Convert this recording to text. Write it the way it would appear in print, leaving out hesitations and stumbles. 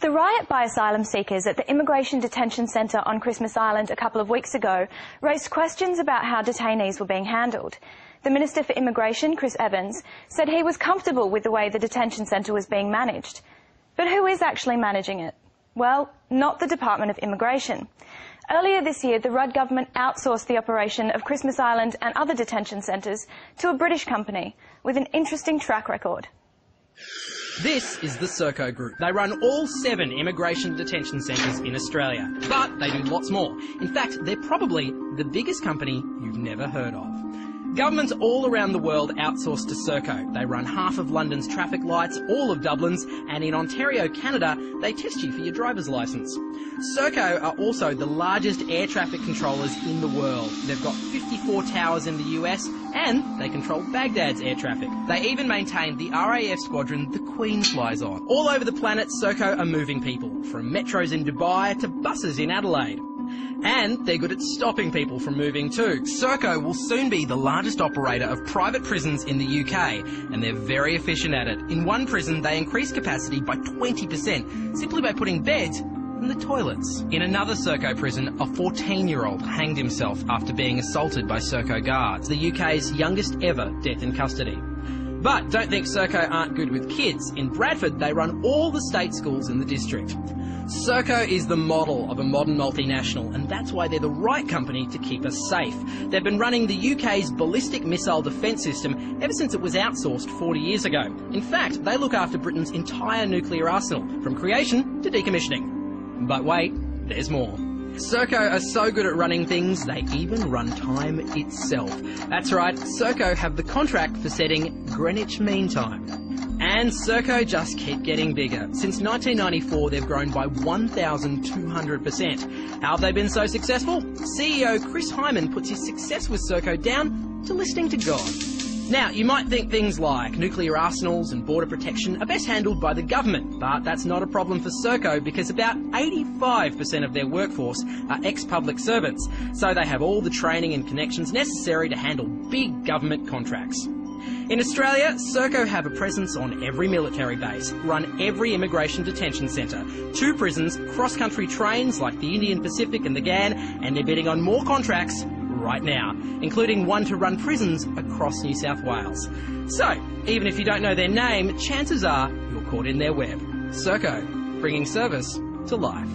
The riot by asylum seekers at the Immigration Detention Centre on Christmas Island a couple of weeks ago raised questions about how detainees were being handled. The Minister for Immigration, Chris Evans, said he was comfortable with the way the detention centre was being managed. But who is actually managing it? Well, not the Department of Immigration. Earlier this year, the Rudd government outsourced the operation of Christmas Island and other detention centres to a British company with an interesting track record. This is the Serco Group. They run all 7 immigration detention centres in Australia, but they do lots more. In fact, they're probably the biggest company you've never heard of. Governments all around the world outsource to Serco. They run half of London's traffic lights, all of Dublin's, and in Ontario, Canada, they test you for your driver's licence. Serco are also the largest air traffic controllers in the world. They've got 54 towers in the US, and they control Baghdad's air traffic. They even maintain the RAF squadron the Queen flies on. All over the planet, Serco are moving people, from metros in Dubai to buses in Adelaide. And they're good at stopping people from moving too. Serco will soon be the largest operator of private prisons in the UK, and they're very efficient at it. In one prison, they increased capacity by 20%, simply by putting beds in the toilets. In another Serco prison, a 14-year-old hanged himself after being assaulted by Serco guards, the UK's youngest ever death in custody. But don't think Serco aren't good with kids. In Bradford, they run all the state schools in the district. Serco is the model of a modern multinational, and that's why they're the right company to keep us safe. They've been running the UK's ballistic missile defence system ever since it was outsourced 40 years ago. In fact, they look after Britain's entire nuclear arsenal, from creation to decommissioning. But wait, there's more. Serco are so good at running things, they even run time itself. That's right, Serco have the contract for setting Greenwich Mean Time. And Serco just keep getting bigger. Since 1994, they've grown by 1,200%. How have they been so successful? CEO Chris Hyman puts his success with Serco down to listening to God. Now, you might think things like nuclear arsenals and border protection are best handled by the government, but that's not a problem for Serco because about 85% of their workforce are ex-public servants, so they have all the training and connections necessary to handle big government contracts. In Australia, Serco have a presence on every military base, run every immigration detention centre, 2 prisons, cross-country trains like the Indian Pacific and the GAN, and they're bidding on more contracts right now, including one to run prisons across New South Wales. So, even if you don't know their name, chances are you're caught in their web. Serco, bringing service to life.